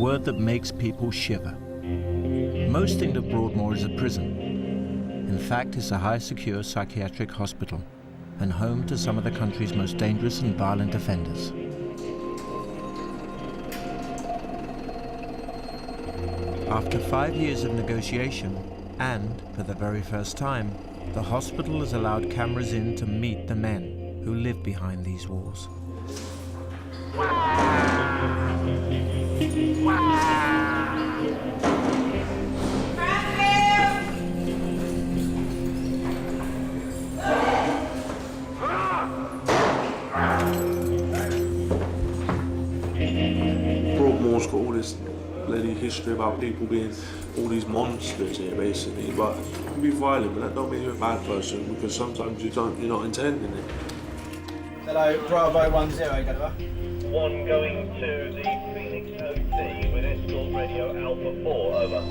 word that makes people shiver. Most think that Broadmoor is a prison. In fact, it's a high-secure psychiatric hospital and home to some of the country's most dangerous and violent offenders. After 5 years of negotiation, and for the very first time, the hospital has allowed cameras in to meet the men who live behind these walls. Broadmoor's got all this bloody history about people being all these monsters here, basically. But you can be violent, but that don't mean you're a bad person, because sometimes you're not intending it. Hello, Bravo 10, Gadiva. 1 going to the Phoenix OT with escort radio Alpha 4, over.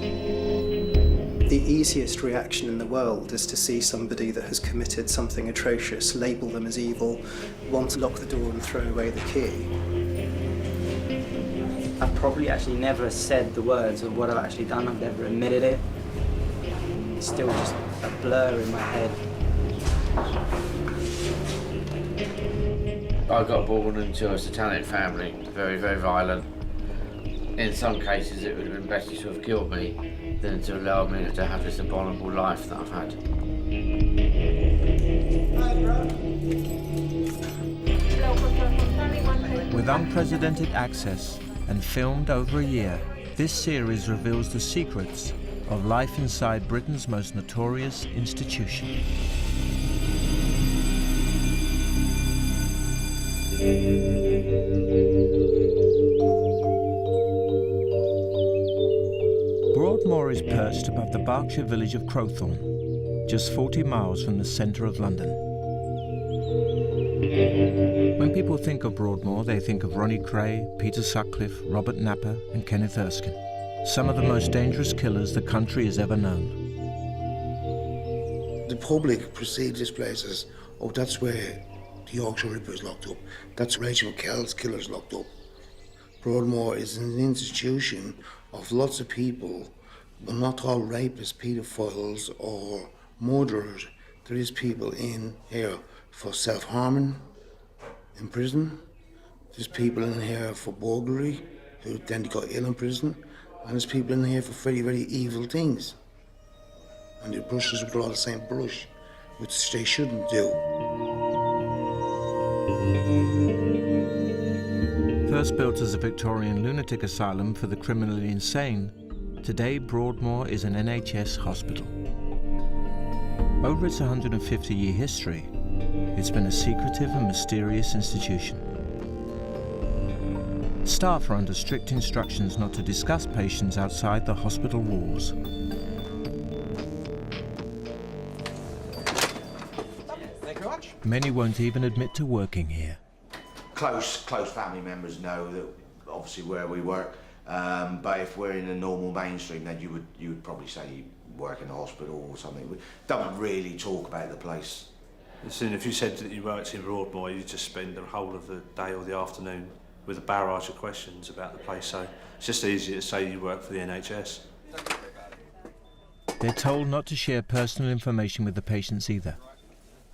The easiest reaction in the world is to see somebody that has committed something atrocious, label them as evil, want to lock the door and throw away the key. I've probably actually never said the words of what I've actually done. I've never admitted it. It's still just a blur in my head. I got born into a satanic family, very, very violent. In some cases, it would have been better to have killed me than to allow me to have this abominable life that I've had. With unprecedented access and filmed over a year, this series reveals the secrets of life inside Britain's most notorious institution. Broadmoor is perched above the Berkshire village of Crowthorne, just 40 miles from the centre of London. When people think of Broadmoor, they think of Ronnie Kray, Peter Sutcliffe, Robert Napper and Kenneth Erskine, some of the most dangerous killers the country has ever known. The public perceives this place as, oh, that's where the Yorkshire Ripper is locked up. That's Rachel McKell's killer's locked up. Broadmoor is an institution of lots of people, but not all rapists, paedophiles or murderers. There is people in here for self-harming in prison. There's people in here for burglary who then got ill in prison. And there's people in here for very, very evil things. And the brushes with all the same brush, which they shouldn't do. First built as a Victorian lunatic asylum for the criminally insane, today Broadmoor is an NHS hospital. Over its 150-year history, it's been a secretive and mysterious institution. Staff are under strict instructions not to discuss patients outside the hospital walls. Thank you very much. Many won't even admit to working here. Close family members know that obviously where we work, but if we're in a normal mainstream, then you would probably say you work in a hospital or something. We don't really talk about the place. Listen, if you said that you worked in Broadmoor, you'd just spend the whole of the day or the afternoon with a barrage of questions about the place, so it's just easier to say you work for the NHS. They're told not to share personal information with the patients either,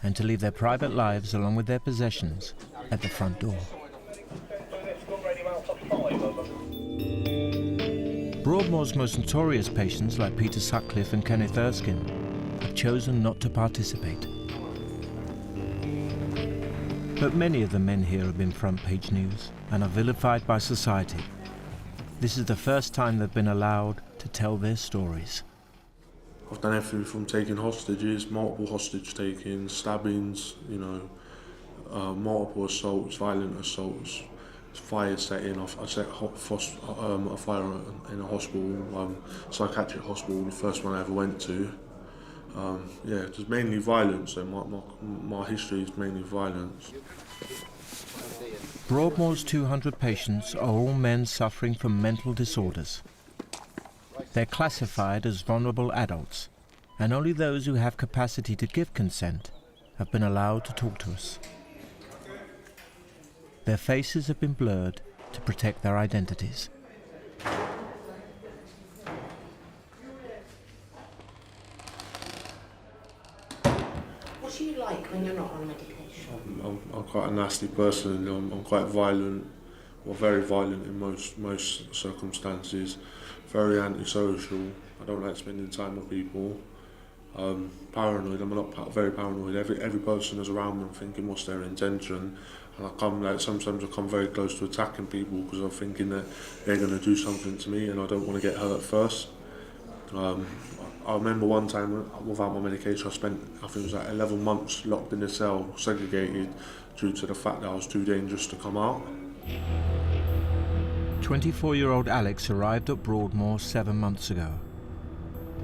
and to leave their private lives along with their possessions at the front door. Broadmoor's most notorious patients, like Peter Sutcliffe and Kenneth Erskine, have chosen not to participate. But many of the men here have been front-page news and are vilified by society. This is the first time they've been allowed to tell their stories. I've done everything from taking hostages, multiple hostage taking, stabbings, multiple assaults, violent assaults, fire setting. I set a fire in a hospital, psychiatric hospital, the first one I ever went to. Just mainly violence, so my history is mainly violence. Broadmoor's 200 patients are all men suffering from mental disorders. They're classified as vulnerable adults, and only those who have capacity to give consent have been allowed to talk to us. Their faces have been blurred to protect their identities. What do you like when you're not on medication? I'm quite a nasty person. I'm quite violent, or very violent in most circumstances. Very antisocial. I don't like spending time with people. Paranoid. I'm not very paranoid. Every person is around me. I'm thinking what's their intention, and sometimes I come very close to attacking people because I'm thinking that they're going to do something to me, and I don't want to get hurt first. I remember one time without my medication, I think it was like 11 months locked in a cell, segregated, due to the fact that I was too dangerous to come out. 24-year-old Alex arrived at Broadmoor 7 months ago.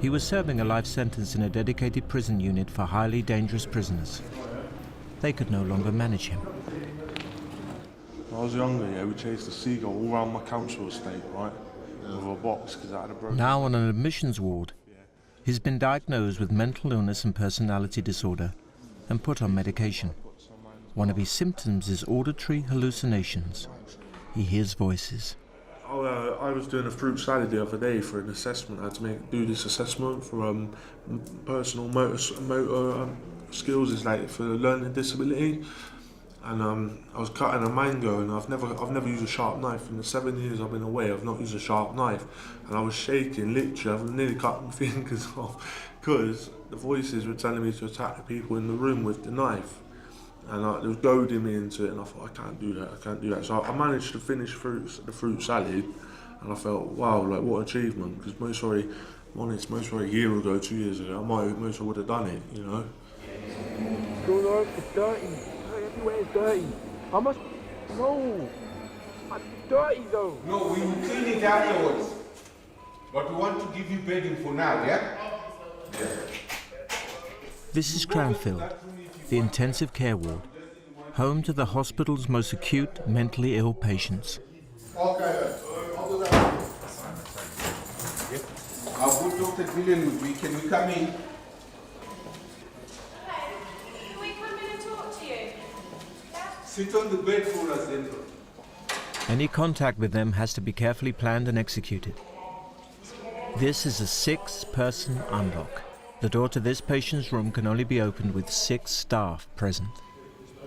He was serving a life sentence in a dedicated prison unit for highly dangerous prisoners. They could no longer manage him. When I was younger, we chased a seagull all around my council estate, right? With a box, because I had a broken... Now on an admissions ward, he's been diagnosed with mental illness and personality disorder and put on medication. One of his symptoms is auditory hallucinations. He hears voices. I was doing a fruit salad the other day for an assessment. I had to do this assessment for personal motor skills, is like for learning disability. And I was cutting a mango, and I've never used a sharp knife. In the 7 years I've been away, I've not used a sharp knife, and I was shaking. Literally, I've nearly cut my fingers off because the voices were telling me to attack the people in the room with the knife, and it was goading me into it. And I thought, I can't do that. So I managed to finish the fruit salad, and I felt, wow, like what achievement. Because most probably a year ago, 2 years ago, I would have done it, you know. It's dirty. Everywhere is dirty. I must... No. It's dirty though. No, we will clean it afterwards. But we want to give you bedding for now, yeah? Yeah. This is Cranfield, the intensive care ward, home to the hospital's most acute mentally ill patients. Okay. Our good Dr. Gillian with me. Can we come in? Sit on the bed for us, then. Any contact with them has to be carefully planned and executed. This is a 6-person unlock. The door to this patient's room can only be opened with 6 staff present.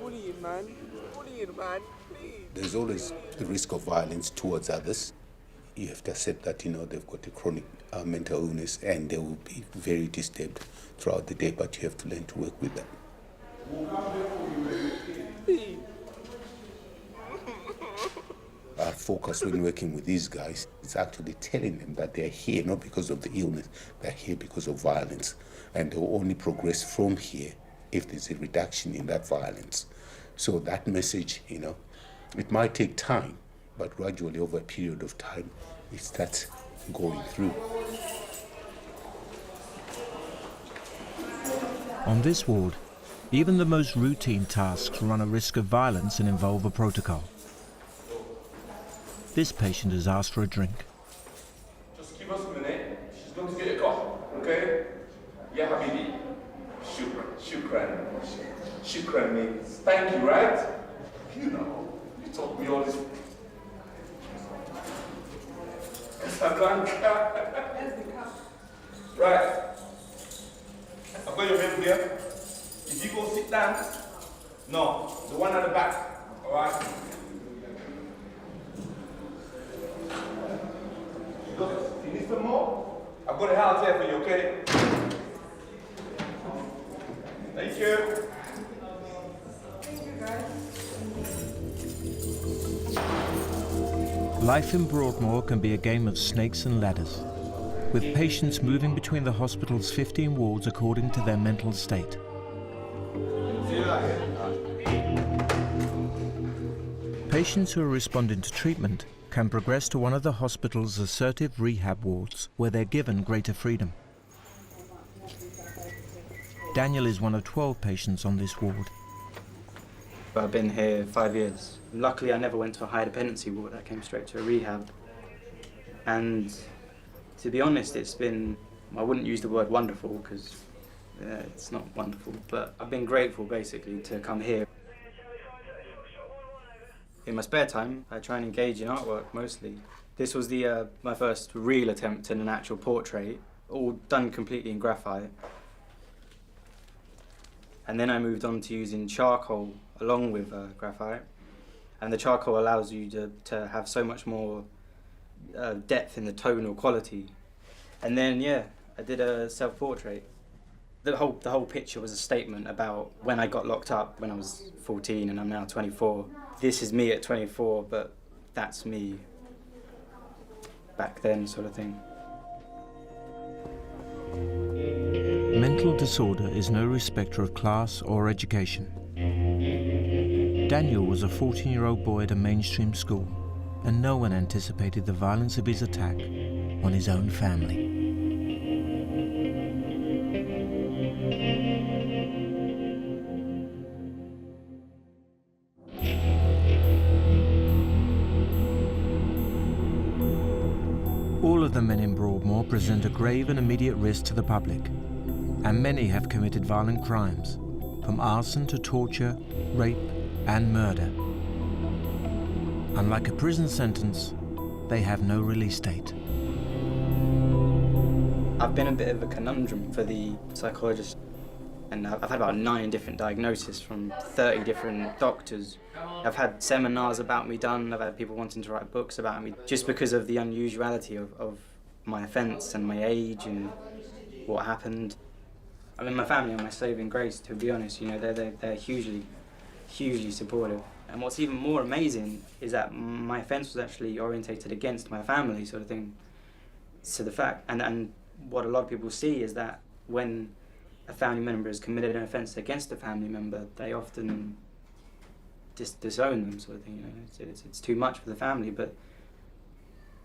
Bullying, man. Bullying, man. Please. There's always the risk of violence towards others. You have to accept that, they've got a chronic mental illness and they will be very disturbed throughout the day, but you have to learn to work with them. Our focus when working with these guys is actually telling them that they're here not because of the illness, they're here because of violence. And they'll only progress from here if there's a reduction in that violence. So that message, it might take time, but gradually over a period of time, it starts going through. On this ward, even the most routine tasks run a risk of violence and involve a protocol. This patient has asked for a drink. Just give us a minute. She's going to get a coffee, okay? Yeah, Habibi. Shukran means thank you, right? You taught me all this. Casablanca. Right. I've got your menu here. If you go sit down, no, the one at the back, all right? Look, you need some more? I've got a house here for you, okay? Thank you. Thank you, guys. Life in Broadmoor can be a game of snakes and ladders, with patients moving between the hospital's 15 wards according to their mental state. Patients who are responding to treatment can progress to one of the hospital's assertive rehab wards, where they're given greater freedom. Daniel is one of 12 patients on this ward. I've been here 5 years. Luckily, I never went to a high dependency ward. I came straight to a rehab. And to be honest, it's been, I wouldn't use the word wonderful because it's not wonderful, but I've been grateful basically to come here. In my spare time, I try and engage in artwork mostly, This was my first real attempt at an actual portrait, all done completely in graphite. And then I moved on to using charcoal along with graphite. And the charcoal allows you to have so much more depth in the tonal quality. And then, yeah, I did a self-portrait. The whole picture was a statement about when I got locked up when I was 14 and I'm now 24. This is me at 24, but that's me back then, sort of thing. Mental disorder is no respecter of class or education. Daniel was a 14-year-old boy at a mainstream school, and no one anticipated the violence of his attack on his own family. All of the men in Broadmoor present a grave and immediate risk to the public, and many have committed violent crimes, from arson to torture, rape, and murder. Unlike a prison sentence, they have no release date. I've been a bit of a conundrum for the psychologist, and I've had about 9 different diagnoses from 30 different doctors. I've had seminars about me done, I've had people wanting to write books about me, just because of the unusuality of my offence and my age and what happened. I mean, my family are my saving grace, to be honest. You know, they're hugely supportive. And what's even more amazing is that my offence was actually orientated against my family, sort of thing. So the fact, and what a lot of people see is that when a family member has committed an offence against a family member, they often disown them, sort of thing. You know, it's too much for the family, but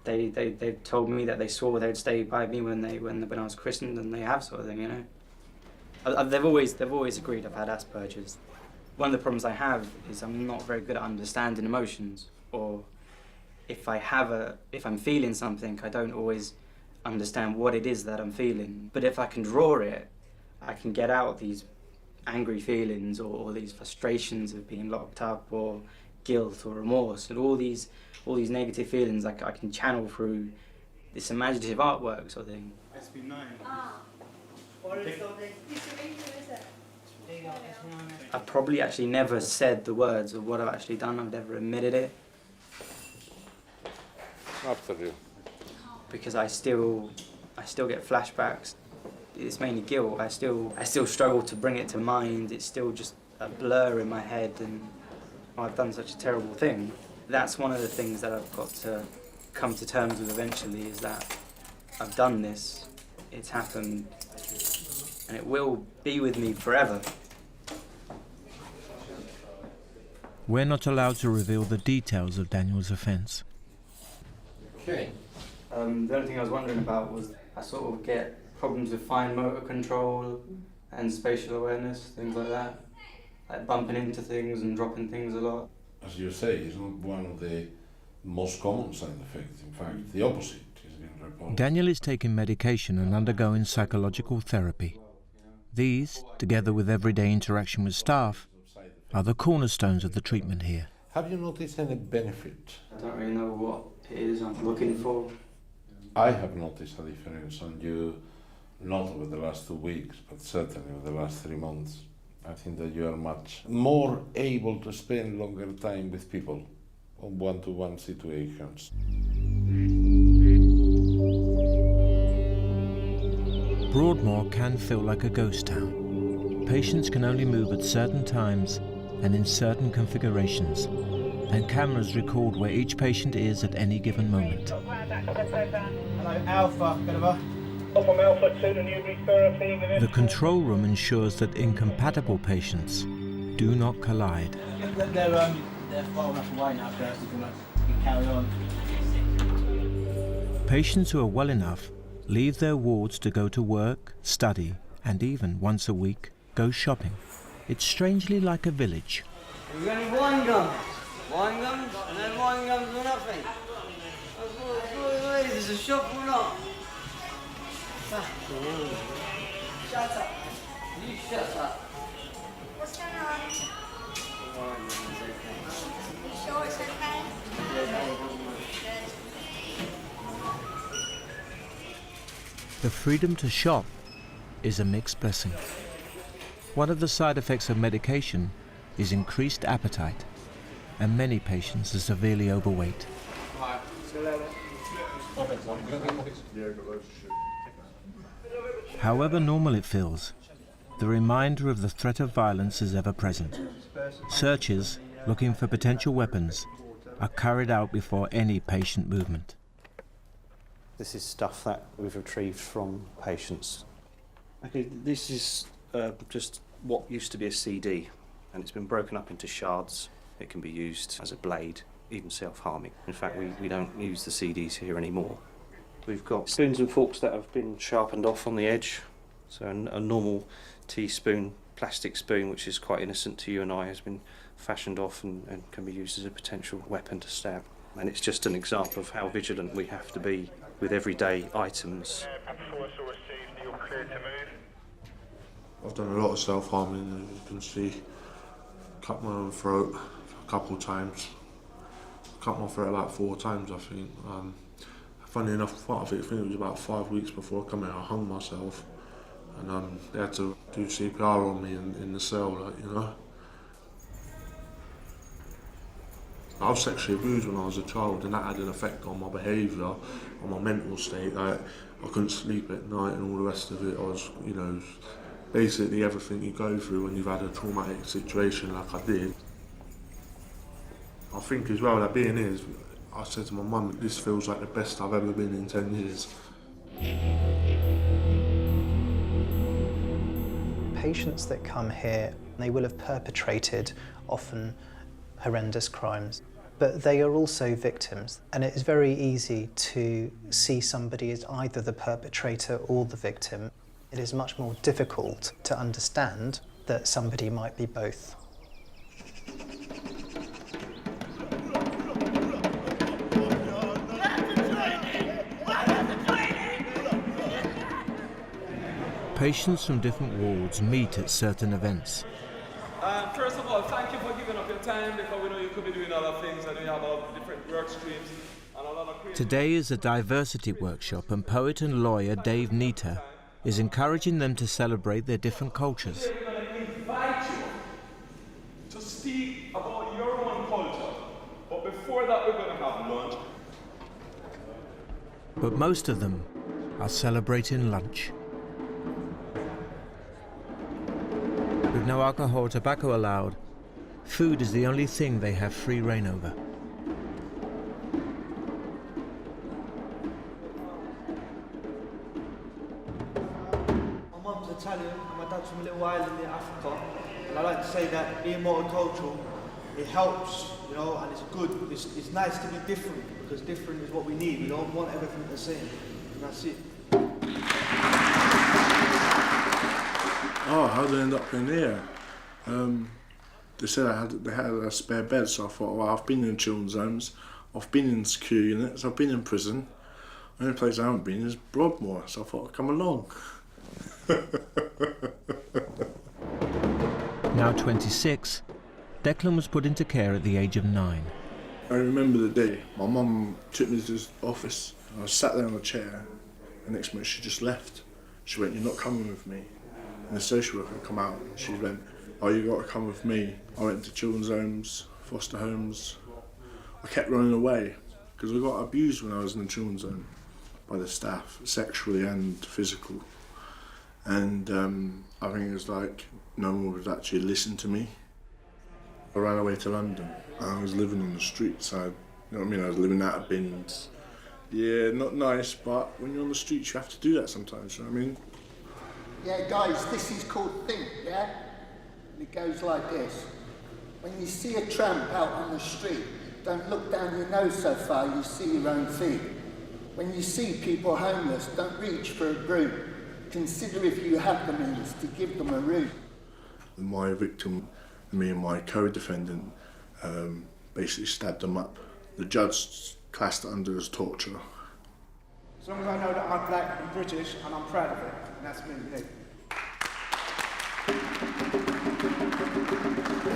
they've told me that they swore they'd stay by me when I was christened, and they have, sort of thing. You know, they've always agreed I've had Asperger's. One of the problems I have is I'm not very good at understanding emotions, or if I'm feeling something, I don't always understand what it is that I'm feeling. But if I can draw it, I can get out these angry feelings or these frustrations of being locked up, or guilt or remorse, and all these negative feelings I can channel through this imaginative artwork, sort of thing. SB9. I've probably actually never said the words of what I've actually done. I've never admitted it. After you. Because I still get flashbacks. It's mainly guilt. I still struggle to bring it to mind. It's still just a blur in my head, and I've done such a terrible thing. That's one of the things that I've got to come to terms with eventually, is that I've done this, it's happened, and it will be with me forever. We're not allowed to reveal the details of Daniel's offence. Okay. The only thing I was wondering about was I sort of get problems with fine motor control and spatial awareness, things like that. Like bumping into things and dropping things a lot. As you say, it's not one of the most common side effects. In fact, the opposite is being reported. Daniel is taking medication and undergoing psychological therapy. These, together with everyday interaction with staff, are the cornerstones of the treatment here. Have you noticed any benefit? I don't really know what it is I'm looking for. I have noticed a difference on you, not over the last 2 weeks, but certainly over the last 3 months. I think that you are much more able to spend longer time with people on one-to-one situations. Broadmoor can feel like a ghost town. Patients can only move at certain times and in certain configurations, and cameras record where each patient is at any given moment. Hello, Alpha, Oliver. From Alpha 2 to new therapy with The control room ensures that incompatible patients do not collide. They're far enough away now, so we can carry on. Patients who are well enough leave their wards to go to work, study, and even once a week, go shopping. It's strangely like a village. We've got any wine gums? Wine gums? And then wine gums for nothing. There's a shop or not? Shut up. You shut up. What's going on? Wine gums, okay. You sure it's okay? Yeah, no, Good. The freedom to shop is a mixed blessing. One of the side effects of medication is increased appetite, and many patients are severely overweight. However normal it feels, the reminder of the threat of violence is ever present. Searches looking for potential weapons are carried out before any patient movement. This is stuff that we've retrieved from patients. Okay, this is just what used to be a CD, and it's been broken up into shards. It can be used as a blade, even self-harming. In fact, we don't use the CDs here anymore. We've got spoons and forks that have been sharpened off on the edge. So a normal teaspoon, plastic spoon, which is quite innocent to you and I, has been fashioned off and can be used as a potential weapon to stab. And it's just an example of how vigilant we have to be with everyday items. I've done a lot of self-harming, as you can see. Cut my own throat a couple of times. Cut my throat about 4 times, I think. Funny enough, part of it, I think it was about 5 weeks before I come out, I hung myself. And they had to do CPR on me in the cell, like, you know. I was sexually abused when I was a child, and that had an effect on my behaviour, on my mental state. Like, I couldn't sleep at night and all the rest of it. I was, you know, basically everything you go through when you've had a traumatic situation like I did. I think as well that being here, I said to my mum, this feels like the best I've ever been in 10 years. Patients that come here, they will have perpetrated often horrendous crimes, but they are also victims, and it is very easy to see somebody as either the perpetrator or the victim. It is much more difficult to understand that somebody might be both. Patients from different wards meet at certain events. First of all, thank you for giving up your time, because we know you could be doing other things and you have all different work streams and a lot of creative. Today is a diversity workshop, and poet and lawyer Dave Nita is encouraging them to celebrate their different cultures. We're going to invite you to speak about your own culture, but before that we're going to have lunch. But most of them are celebrating lunch. With no alcohol or tobacco allowed, food is the only thing they have free rein over. My mum's Italian and my dad's from a little island in Africa. And I like to say that being multicultural, it helps, you know, and it's good. It's nice to be different, because different is what we need. We don't want everything the same. And that's it. Oh, how did I end up in here? They said they had a spare bed, so I thought, well, I've been in children's homes, I've been in secure units, I've been in prison. The only place I haven't been is Broadmoor, so I thought I'd come along. Now 26, Declan was put into care at the age of 9. I remember the day my mum took me to the office. I sat there on a chair, and next minute she just left. She went, "You're not coming with me." And the social worker come out and she went, "Oh, you got to come with me." I went to children's homes, foster homes. I kept running away because I got abused when I was in the children's home by the staff, sexually and physical. And I think it was like no one would actually listen to me. I ran away to London. I was living on the streets. You know what I mean? I was living out of bins. Yeah, not nice, but when you're on the streets, you have to do that sometimes. You know what I mean? Yeah, guys, this is called Think, yeah? And it goes like this. When you see a tramp out on the street, don't look down your nose so far you see your own feet. When you see people homeless, don't reach for a broom. Consider if you have the means to give them a room. My victim, me and my co-defendant, basically stabbed them up. The judge classed it under as torture. As long as I know that I'm black and British and I'm proud of it, and that's me.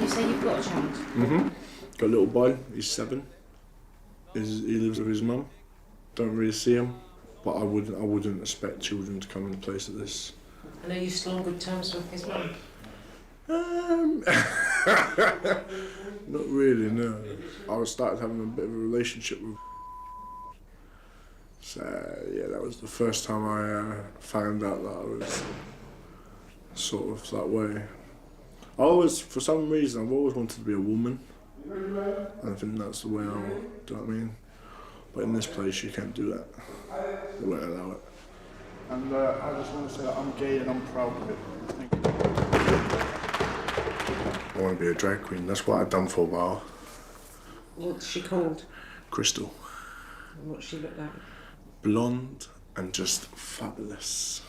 You say you've got a child? Mm-hmm. Got a little boy, he's 7. He lives with his mum. Don't really see him, but I wouldn't expect children to come in a place like this. And are you still on good terms with his mum? Not really, no. I started having a bit of a relationship with. So yeah, that was the first time I found out that I was sort of that way. For some reason, I've always wanted to be a woman. And I think that's the way do you know what I mean? But in this place, you can't do that. They won't allow it. And I just want to say that I'm gay and I'm proud of it. Thank you. I want to be a drag queen. That's what I've done for a while. What's she called? Crystal. And what's she look like? Blonde and just fabulous.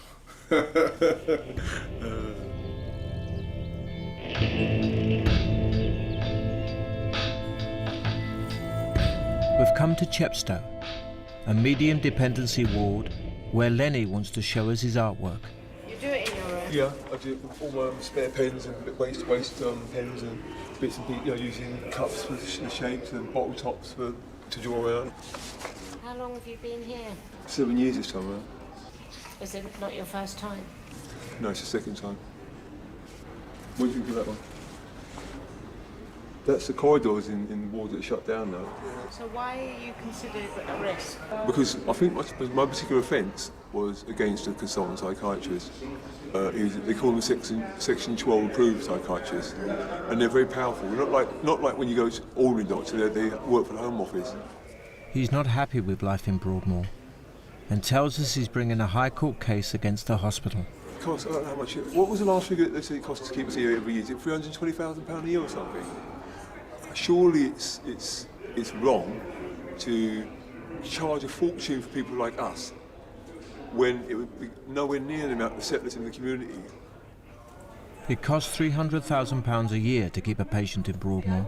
We've come to Chepstow, a medium dependency ward where Lenny wants to show us his artwork. You do it in your room? Yeah, I do all my spare pens and waste pens and bits and pieces, using cups for the shapes and bottle tops to draw around. How long have you been here? 7 years this time around. Was it not your first time? No, it's the second time. What do you think of that one? That's the corridors in the ward that shut down now. So why are you considered at risk? Because I think my particular offence was against a consultant psychiatrist. They call them Section 12 approved psychiatrists, and they're very powerful. Not like when you go to ordinary doctor, they work for the Home Office. He's not happy with life in Broadmoor and tells us he's bringing a High Court case against the hospital. It costs, I don't know how much. What was the last figure that they said it costs to keep us here every year? Is it £320,000 a year or something? Surely it's wrong to charge a fortune for people like us when it would be nowhere near the amount of settlers in the community. It costs £300,000 a year to keep a patient in Broadmoor,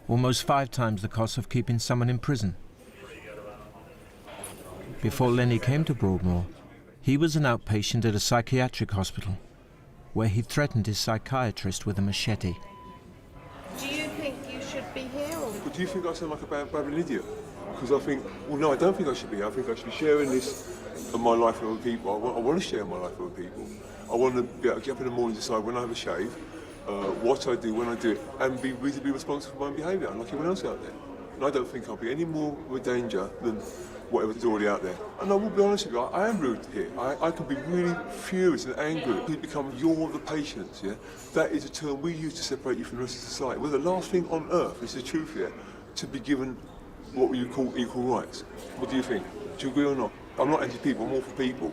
almost 5 times the cost of keeping someone in prison. Before Lenny came to Broadmoor, he was an outpatient at a psychiatric hospital, where he threatened his psychiatrist with a machete. Do you think you should be here? Or? But do you think I sound like a babbling idiot? Because I think, well, no, I don't think I should be. I think I should be sharing this of my life with other people. I want to share my life with other people. I want to be able to get up in the morning and decide when I have a shave, what I do, when I do it, and be reasonably responsible for my own behaviour, like everyone else out there. And I don't think I'll be any more of a danger than whatever is already out there. And I will be honest with you, I am rude here. I can be really furious and angry. You become you're the patients, yeah? That is a term we use to separate you from the rest of society. We're the last thing on earth, this is the truth here, to be given what you call equal rights. What do you think? Do you agree or not? I'm not anti-people, I'm all for people.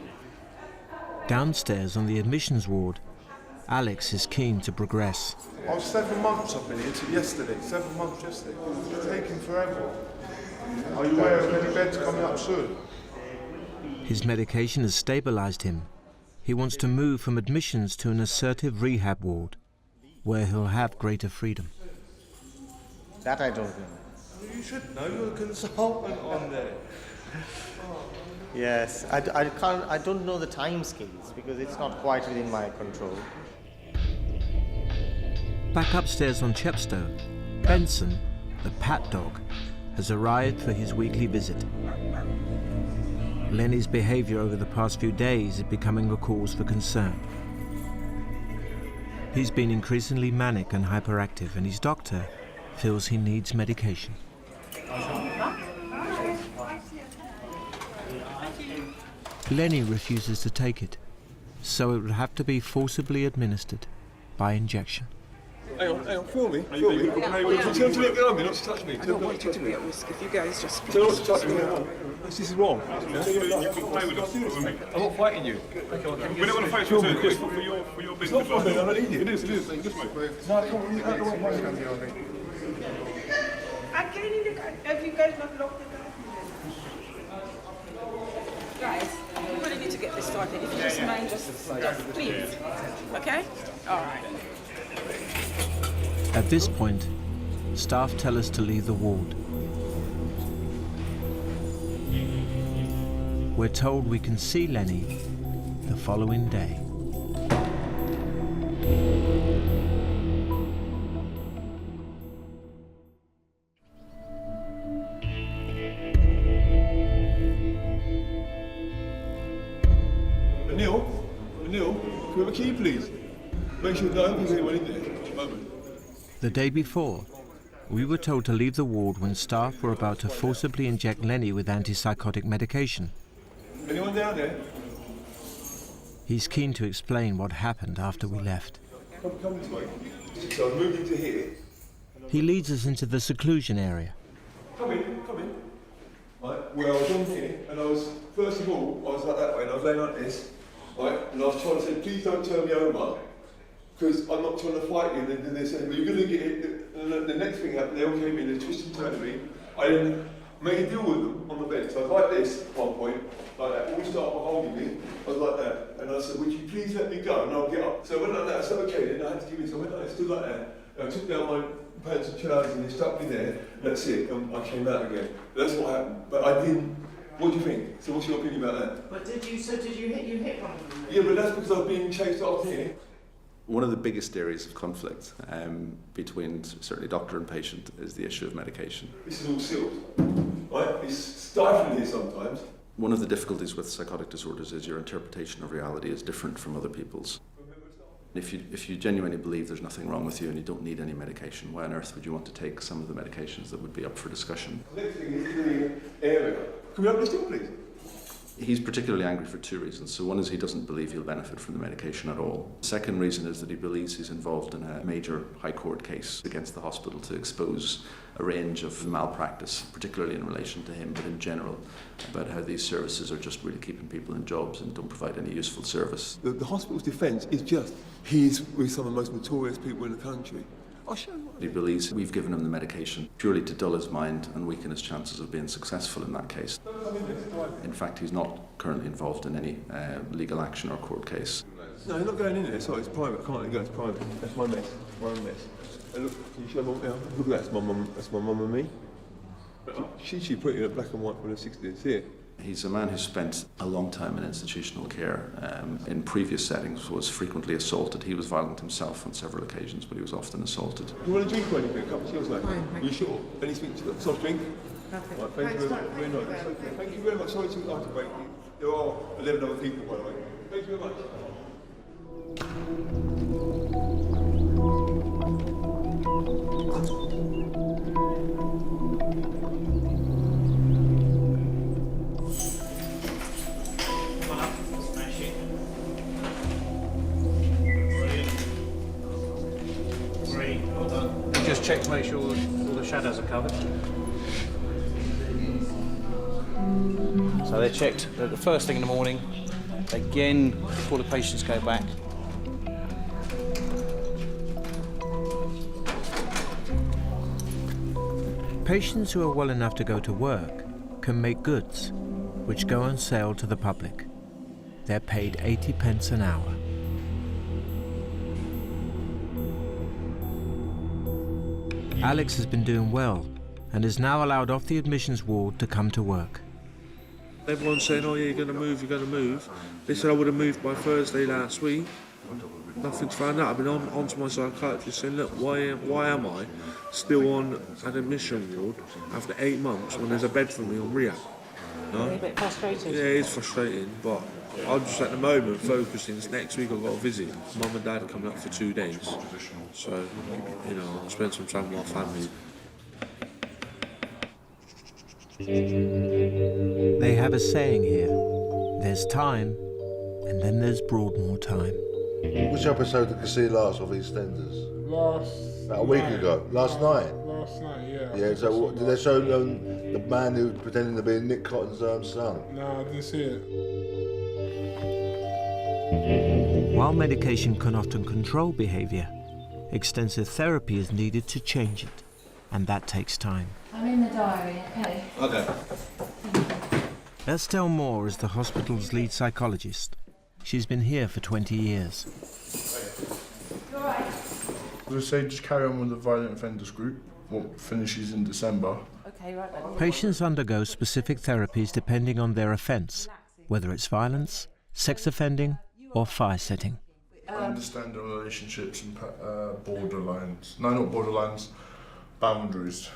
Downstairs on the admissions ward, Alex is keen to progress. I was 7 months I've been here to yesterday. 7 months yesterday. It's taking forever. Are you aware of any beds coming up soon? His medication has stabilised him. He wants to move from admissions to an assertive rehab ward, where he'll have greater freedom. That I don't know. You should know, you're a consultant on there. Yes, I don't know the time scales because it's not quite within my control. Back upstairs on Chepstow, Benson, the pat dog, has arrived for his weekly visit. Lenny's behaviour over the past few days is becoming a cause for concern. He's been increasingly manic and hyperactive, and his doctor feels he needs medication. Lenny refuses to take it, so it would have to be forcibly administered by injection. Hang on, film me. Tell him to let go of me, not to touch me. I don't want you to be at risk if you guys just... Tell him not to touch me. This is wrong. You can play with us. I'm not fighting you. We don't want to fight you too. It's for your business. It's not for me, I'm an idiot. It is. This way. No, I don't want to. Have you guys not locked the door? Guys, we really need to get this started. If you just mind, just please. Okay? All right. At this point, staff tell us to leave the ward. We're told we can see Lenny the following day. Neil, can we have a key, please? Make sure no one's anyone in there. Moment. The day before, we were told to leave the ward when staff were about to forcibly inject Lenny with antipsychotic medication. Anyone down there? He's keen to explain what happened after we left. Come this way. So I moved into here. He leads us into the seclusion area. Come in. Right, well, I was on here, and I was, first of all, I was like that way, and I was laying like this, right, and I was trying to say, please don't turn me over, because I'm not trying to fight you, and then they said, well, you're going to get it, and the next thing happened, they all came in, they twisted and turned me, I then made a deal with them on the bed, so I was like this at one point, like that, all started holding me, I was like that, and I said, would you please let me go, and I'll get up. So I went like that, I said, okay, then I had to give in, so I went like that, stood like that, and I took down my pants and trousers and they stuck me there, and that's it, and I came out again. That's what happened, but I didn't. What do you think? So what's your opinion about that? But did you hit one of them? Yeah, but that's because I've been chased off here. One of the biggest areas of conflict between certainly doctor and patient is the issue of medication. This is all sealed, right? It's stifling here sometimes. One of the difficulties with psychotic disorders is your interpretation of reality is different from other people's. If you genuinely believe there's nothing wrong with you and you don't need any medication, why on earth would you want to take some of the medications that would be up for discussion? Next thing is the area. Can we open this door, please? He's particularly angry for two reasons. So one is he doesn't believe he'll benefit from the medication at all. The second reason is that he believes he's involved in a major High Court case against the hospital to expose a range of malpractice, particularly in relation to him, but in general, about how these services are just really keeping people in jobs and don't provide any useful service. The hospital's defence is just, he's with some of the most notorious people in the country. I'll show him. He believes we've given him the medication purely to dull his mind and weaken his chances of being successful in that case. In fact, he's not currently involved in any legal action or court case. No, you're not going in there. Sorry, it's private. I can't let you go. It's private. That's my mess. My own mess. And look, can you show Mum now? Look at that. That's my mum. That's my mum and me. She's pretty in black and white from the 60s. Here. He's a man who spent a long time in institutional care. In previous settings was frequently assaulted. He was violent himself on several occasions, but he was often assaulted. You want a drink or anything? A cup of tea or something? Are you sure? Anything? Soft drink? Perfect. Right, thank you very much. Thank you very much. Sorry to break you. There are 11 other people, by the way. Thank you very much. Just check to make sure all the shadows are covered. So they're checked at the first thing in the morning, again before the patients go back. Patients who are well enough to go to work can make goods, which go on sale to the public. They're paid 80 pence an hour. Alex has been doing well and is now allowed off the admissions ward to come to work. Everyone's saying, oh yeah, you're going to move. They said I would have moved by Thursday last week. Nothing's found out. I've been on to my psychiatrist saying, look, why am I still on an admission ward after 8 months when there's a bed for me on rehab? No? A bit frustrated. Yeah, it's frustrating, but I'm just at the moment focusing. Next week I've got a visit. Mum and Dad are coming up for 2 days. So, you know, I'll spend some time with my family. They have a saying here, there's time and then there's Broadmoor time. Which episode did you see last of EastEnders? About a week ago. Last night? Last night, yeah. Yeah, so what, did they show the man who was pretending to be Nick Cotton's son? No, I didn't see it. While medication can often control behaviour, extensive therapy is needed to change it, and that takes time. I'm in the diary, okay? Okay. Estelle Moore is the hospital's lead psychologist. She's been here for 20 years. You all right? As I say, just carry on with the violent offenders group, what finishes in December. Okay, right then. Patients undergo specific therapies depending on their offence, whether it's violence, sex offending, or fire setting. I understand the relationships and borderlines. No, not borderlines, boundaries.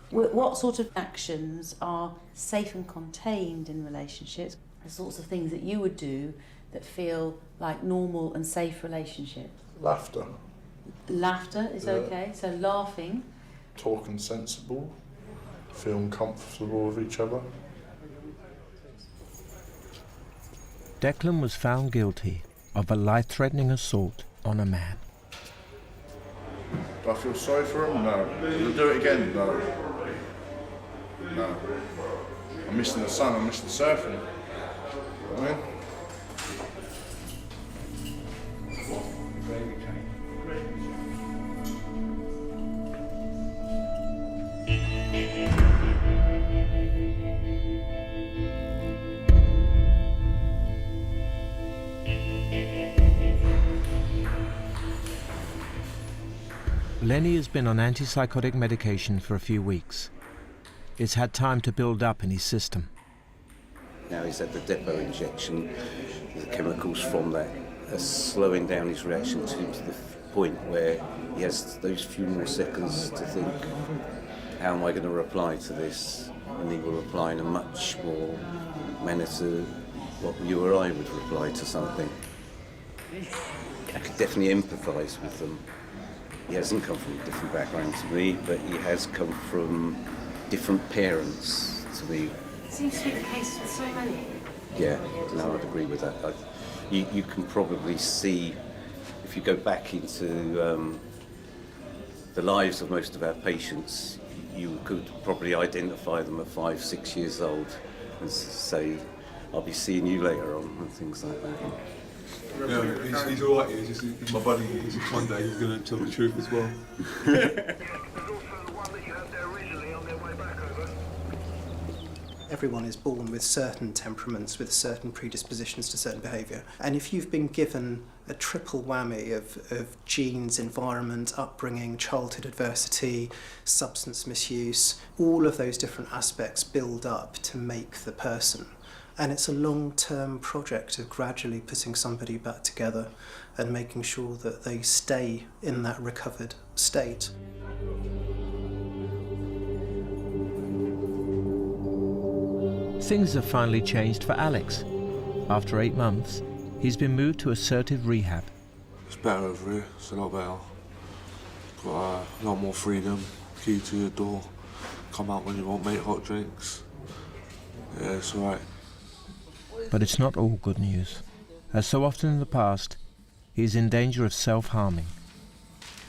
What sort of actions are safe and contained in relationships? The sorts of things that you would do that feel like normal and safe relationships? Laughter. Laughter is Yeah. okay, so laughing. Talking sensible. Feeling comfortable with each other. Declan was found guilty of a life-threatening assault on a man. Do I feel sorry for him? No. Will I do it again? No. No. I'm missing the sun, I'm missing surfing. You know what I mean? Lenny has been on antipsychotic medication for a few weeks. It's had time to build up in his system. Now he's had the depot injection, the chemicals from that are slowing down his reaction to the point where he has those few more seconds to think, how am I going to reply to this? And he will reply in a much more manner to what you or I would reply to something. I could definitely empathise with them. He hasn't come from a different background to me, but he has come from different parents to me. Seems to be the case with so many. Yeah, no, I'd agree with that. You can probably see, if you go back into the lives of most of our patients, you could probably identify them at 5, 6 years old and say, I'll be seeing you later on, and things like that. Yeah, he's all right. He's my buddy. He's one day he's going to tell the truth as well. Everyone is born with certain temperaments, with certain predispositions to certain behaviour. And if you've been given a triple whammy of genes, environment, upbringing, childhood adversity, substance misuse, all of those different aspects build up to make the person. And it's a long-term project of gradually putting somebody back together and making sure that they stay in that recovered state. Things have finally changed for Alex. After 8 months, he's been moved to assertive rehab. It's better over here, it's a lot better. Got a lot more freedom, key to your door, come out when you want, make hot drinks. Yeah, it's alright. But it's not all good news. As so often in the past, he's in danger of self-harming.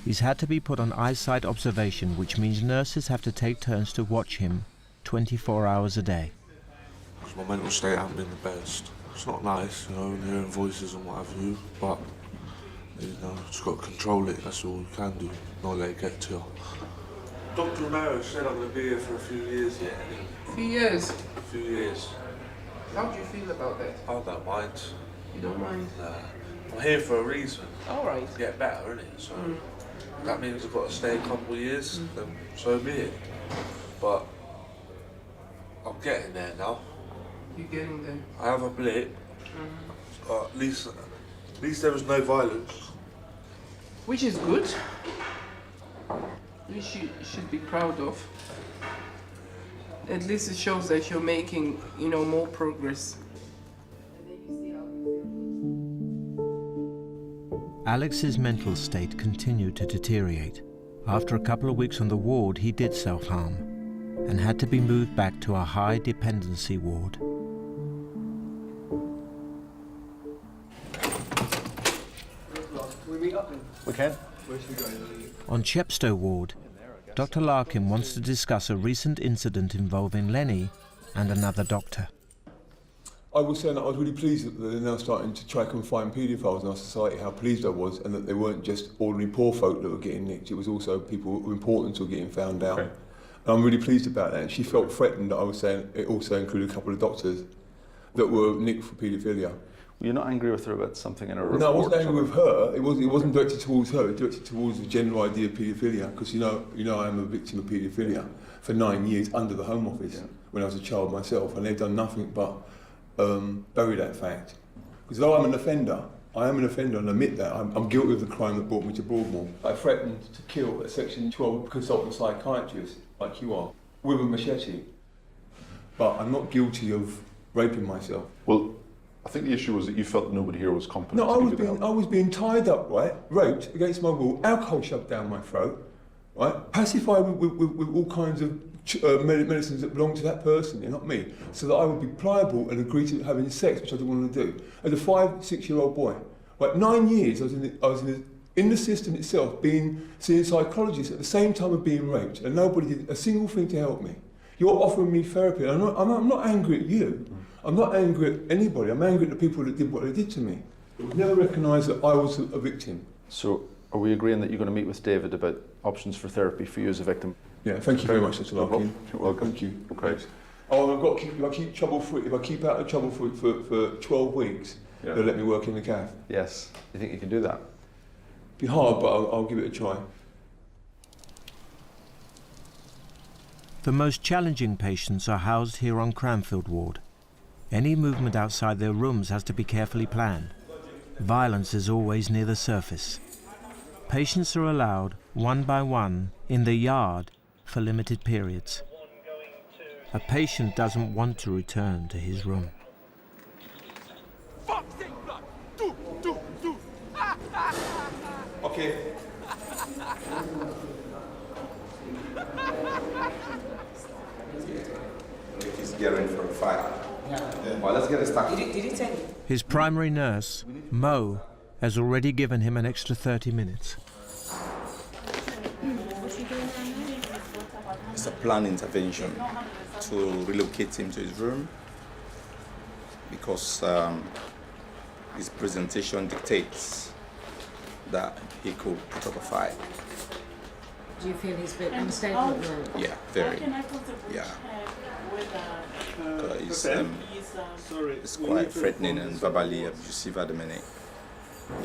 He's had to be put on eyesight observation, which means nurses have to take turns to watch him 24 hours a day. My mental state hasn't been the best. It's not nice, you know, hearing voices and what have you, but, you know, just got to control it, that's all you can do, not let it get to you. Dr. Romero said I'm going to be here for a few years yet. A few years? A few years. How do you feel about that? I don't mind. You don't mind? I'm here for a reason. All right. To get better, innit? So that means I've got to stay a couple of years, then so be it. But I'm getting there now. You're getting there. I have a blip. At least there was no violence. Which is good. You should be proud of. At least it shows that you're making, you know, more progress. Alex's mental state continued to deteriorate. After a couple of weeks on the ward, he did self-harm and had to be moved back to a high dependency ward. We can. On Chepstow ward, Dr. Larkin wants to discuss a recent incident involving Lenny and another doctor. I was saying that I was really pleased that they're now starting to track and find paedophiles in our society, how pleased I was, and that they weren't just ordinary poor folk that were getting nicked, it was also people who were important who were getting found out. Okay. And I'm really pleased about that. And she felt threatened that I was saying it also included a couple of doctors that were nicked for paedophilia. You're not angry with her about something in her report? No, I wasn't angry with her. It wasn't directed towards her. It was directed towards the general idea of paedophilia. Because you know, I am a victim of paedophilia for 9 years under the Home Office when I was a child myself, and they've done nothing but bury that fact. Because though I'm an offender, I am an offender and admit that. I'm guilty of the crime that brought me to Broadmoor. I threatened to kill a Section 12 consultant psychiatrist, like you are, with a machete. But I'm not guilty of raping myself. Well, I think the issue was that you felt nobody here was competent. No, I was being tied up, right, raped against my will, alcohol shoved down my throat, right, pacified with all kinds of medicines that belong to that person, not me, so that I would be pliable and agree to having sex, which I didn't want to do. As a 5-6-year-old boy, right, 9 years I was in the system itself, seeing a psychologist at the same time of being raped, and nobody did a single thing to help me. You're offering me therapy, and I'm not angry at you. I'm not angry at anybody. I'm angry at the people that did what they did to me. It was never recognised that I was a victim. So, are we agreeing that you're going to meet with David about options for therapy for you as a victim? Yeah, thank you very much, Mr. Larkin. You're welcome. Thank you. Okay. Oh, I've got to keep. If I keep trouble free, if I keep out of trouble for 12 weeks, they'll let me work in the cafe. Yes. Do you think you can do that? Be hard, but I'll give it a try. The most challenging patients are housed here on Cranfield Ward. Any movement outside their rooms has to be carefully planned. Violence is always near the surface. Patients are allowed, one by one, in the yard for limited periods. A patient doesn't want to return to his room. Okay. He's gearing for a fight. Well, let's get it started. His primary nurse, Mo, has already given him an extra 30 minutes. It's a planned intervention to relocate him to his room because his presentation dictates that he could put up a fight. Do you feel he's a bit unstable at the moment? Yeah, very. Yeah. It's quite threatening and verbally abusive at the minute.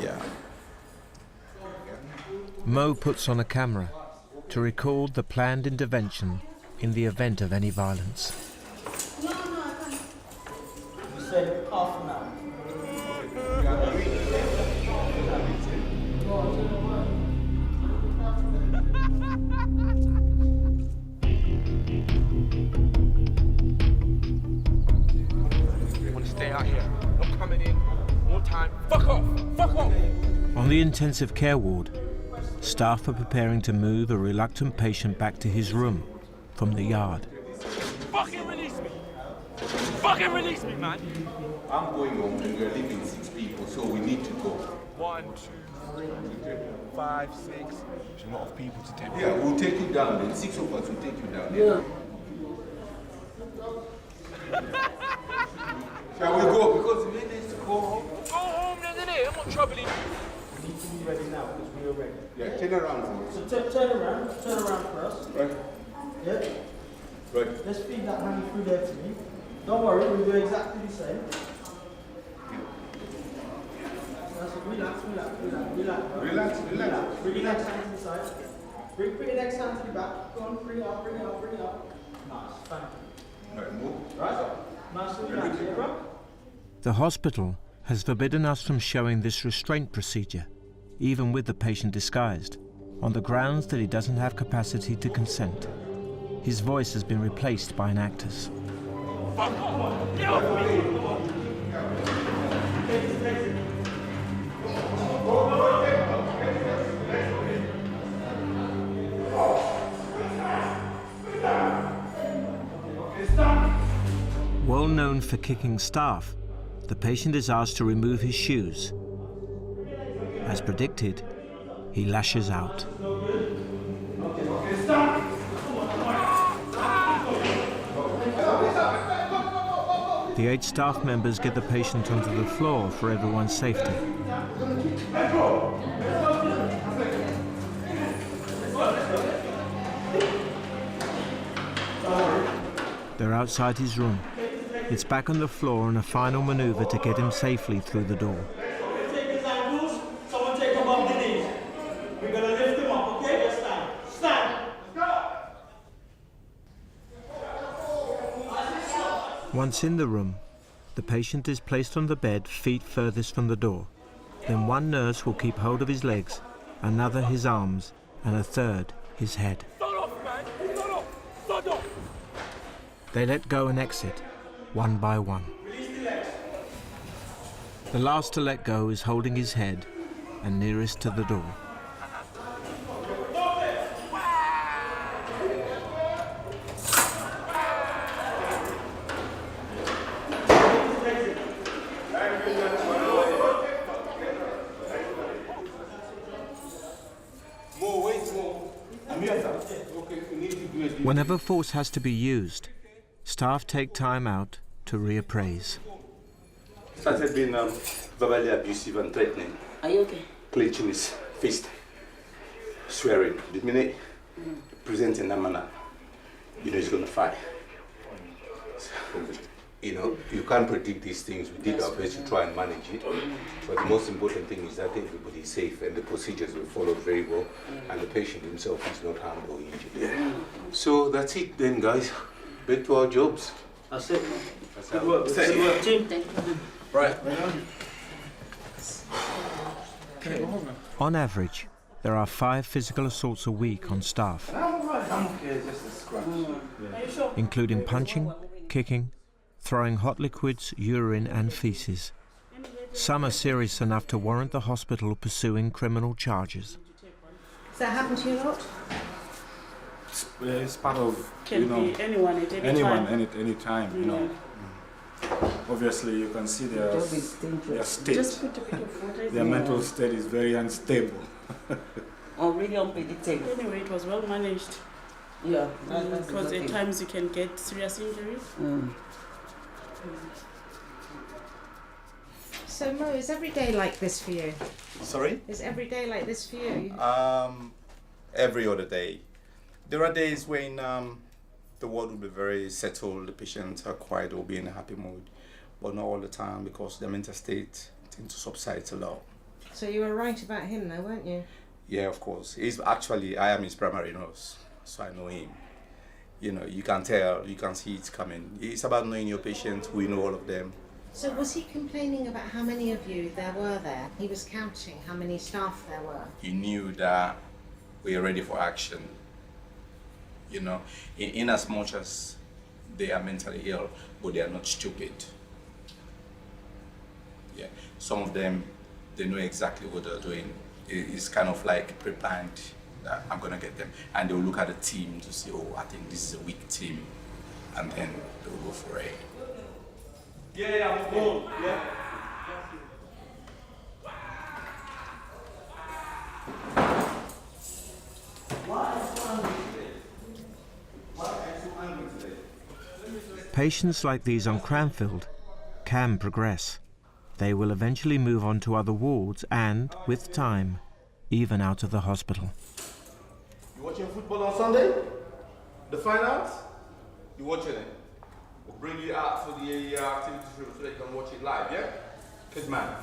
Yeah. Mo puts on a camera to record the planned intervention in the event of any violence. You said half an hour. Stay out here. I'm coming in. More time. Fuck off! Fuck off! On the intensive care ward, staff are preparing to move a reluctant patient back to his room from the yard. Fucking release me! Fucking release me, man! I'm going home and we're leaving 6 people, so we need to go. 1, 2, 3, 5, 6. There's a lot of people to take. Yeah, we'll take you down then. 6 of us will take you down. Yeah. Shall we go? Because we need to go home. Go home then, innit? I'm not troubling you. We need to be ready now because we are ready. Yeah, turn around for me. So turn around first. Right. Yeah? Right. Just feed that honey through there to me. Don't worry, we'll do exactly the same. That's it. Relax. Bring your next hand to the side. Bring your next hand to the back. Go on, bring it up. Nice, thank you. Right, move. Right. Nice and relax, yeah, bro? The hospital has forbidden us from showing this restraint procedure, even with the patient disguised, on the grounds that he doesn't have capacity to consent. His voice has been replaced by an actor's. Fuck off! Get off me! Well known for kicking staff, the patient is asked to remove his shoes. As predicted, he lashes out. The 8 staff members get the patient onto the floor for everyone's safety. They're outside his room. It's back on the floor and a final maneuver to get him safely through the door. Take his ankles, someone take him off the knees. We're going to lift him up, okay? Just stand. Stand! Once in the room, the patient is placed on the bed, feet furthest from the door. Then one nurse will keep hold of his legs, another his arms, and a third his head. Start off, man! Start off! They let go and exit, one by one. Release the legs. The last to let go is holding his head and nearest to the door. Whenever force has to be used, staff take time out to reappraise. Started being verbally abusive and threatening. Are you okay? Clenching his fist, swearing. The minute presenting that manner, you know he's going to fight. You know, you can't predict these things. We did our best to try and manage it. But the most important thing is that everybody is safe and the procedures were followed very well and the patient himself is not harmed or injured. Yeah. So that's it then, guys. Back to our jobs. That's it. That's Good work. Good work, team. Right. On average, there are 5 physical assaults a week on staff, including punching, kicking, throwing hot liquids, urine and feces. Some are serious enough to warrant the hospital pursuing criminal charges. Does that happen to you a lot? It's part of, Can be anyone at any time. any time, you know. Obviously, you can see their state, Just put a bit of water in their there. mental state is very unstable. Or really unpredictable. Anyway, it was well managed. Yeah. Because at times you can get serious injuries. So Mo, is every day like this for you? Sorry? Is every day like this for you? Every other day. There are days when the ward will be very settled, the patients are quiet, will be in a happy mood, but not all the time because their mental state tends to subside a lot. So you were right about him though, weren't you? Yeah, of course. I am his primary nurse, so I know him. You know, you can tell, you can see it coming. It's about knowing your patient, we know all of them. So was he complaining about how many of you there were there? He was counting how many staff there were. He knew that we are ready for action. You know, in as much as they are mentally ill, but they are not stupid. Yeah, some of them, they know exactly what they're doing. It's kind of like pre-planned that I'm gonna get them. And they'll look at the team to say, oh, I think this is a weak team. And then they'll go for it. Yeah, cool. Yeah. Patients like these on Cranfield can progress. They will eventually move on to other wards and, with time, even out of the hospital. You watching football on Sunday? The finals? You watching it? We'll bring you out to the activity room so they can watch it live, yeah? Good man.